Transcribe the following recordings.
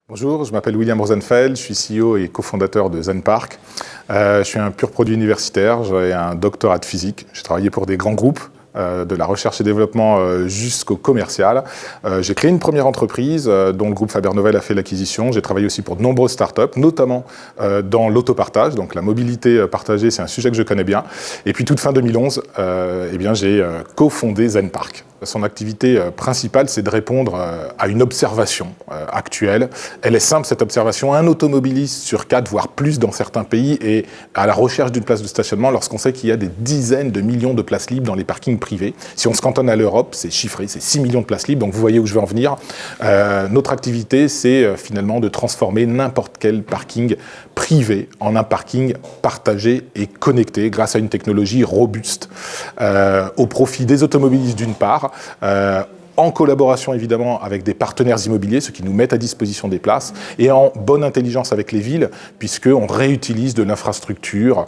Bonjour, je m'appelle William Rosenfeld, je suis CEO et cofondateur de ZenPark. Je suis un pur produit universitaire, j'ai un doctorat de physique, j'ai travaillé pour des grands groupes, de la recherche et développement jusqu'au commercial. J'ai créé une première entreprise dont le groupe Faber Novel a fait l'acquisition. J'ai travaillé aussi pour de nombreuses startups, notamment dans l'autopartage. Donc la mobilité partagée, c'est un sujet que je connais bien. Et puis toute fin 2011, j'ai cofondé ZenPark. Son activité principale, c'est de répondre à une observation actuelle. Elle est simple, cette observation. Un automobiliste sur 4, voire plus dans certains pays, est à la recherche d'une place de stationnement lorsqu'on sait qu'il y a des dizaines de millions de places libres dans les parkings privés. Si on se cantonne à l'Europe, c'est chiffré, c'est 6 millions de places libres, donc vous voyez où je veux en venir. Notre activité, c'est finalement de transformer n'importe quel parking privé en un parking partagé et connecté grâce à une technologie robuste au profit des automobilistes d'une part, en collaboration évidemment avec des partenaires immobiliers, ceux qui nous mettent à disposition des places, et en bonne intelligence avec les villes, puisqu'on réutilise de l'infrastructure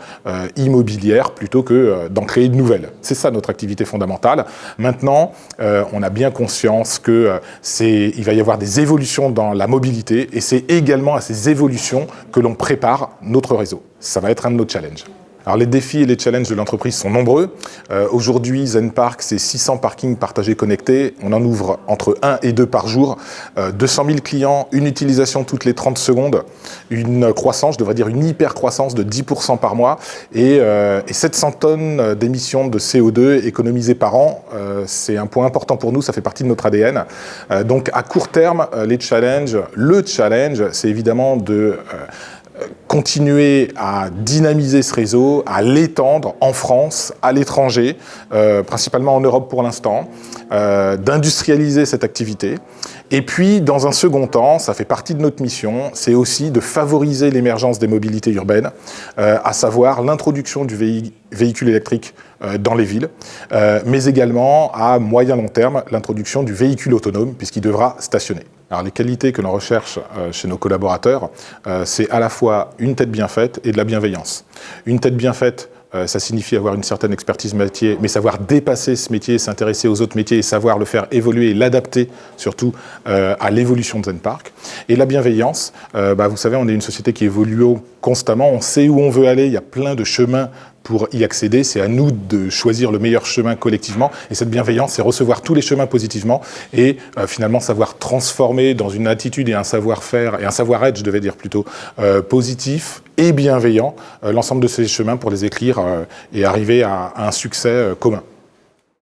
immobilière plutôt que d'en créer de nouvelles. C'est ça notre activité fondamentale. Maintenant, on a bien conscience qu'il va y avoir des évolutions dans la mobilité, et c'est également à ces évolutions que l'on prépare notre réseau. Ça va être un de nos challenges. Alors les défis et les challenges de l'entreprise sont nombreux. Aujourd'hui, ZenPark, c'est 600 parkings partagés connectés. On en ouvre entre 1 et 2 par jour. 200 000 clients, une utilisation toutes les 30 secondes, une croissance, je devrais dire une hyper-croissance de 10% par mois et 700 tonnes d'émissions de CO2 économisées par an. C'est un point important pour nous, ça fait partie de notre ADN. Donc à court terme, le challenge, c'est évidemment de continuer à dynamiser ce réseau, à l'étendre en France, à l'étranger, principalement en Europe pour l'instant, d'industrialiser cette activité. Et puis, dans un second temps, ça fait partie de notre mission, c'est aussi de favoriser l'émergence des mobilités urbaines, à savoir l'introduction du véhicule électrique dans les villes, mais également à moyen-long terme, l'introduction du véhicule autonome, puisqu'il devra stationner. Alors les qualités que l'on recherche chez nos collaborateurs, c'est à la fois une tête bien faite et de la bienveillance. Une tête bien faite, ça signifie avoir une certaine expertise métier, mais savoir dépasser ce métier, s'intéresser aux autres métiers et savoir le faire évoluer et l'adapter surtout à l'évolution de ZenPark. Et la bienveillance, vous savez, on est une société qui évolue constamment, on sait où on veut aller, il y a plein de chemins pour y accéder, c'est à nous de choisir le meilleur chemin collectivement. Et cette bienveillance, c'est recevoir tous les chemins positivement et finalement savoir transformer dans une attitude et un savoir-faire, et un savoir-être, je devais dire plutôt, positif et bienveillant, l'ensemble de ces chemins pour les écrire et arriver à un succès commun.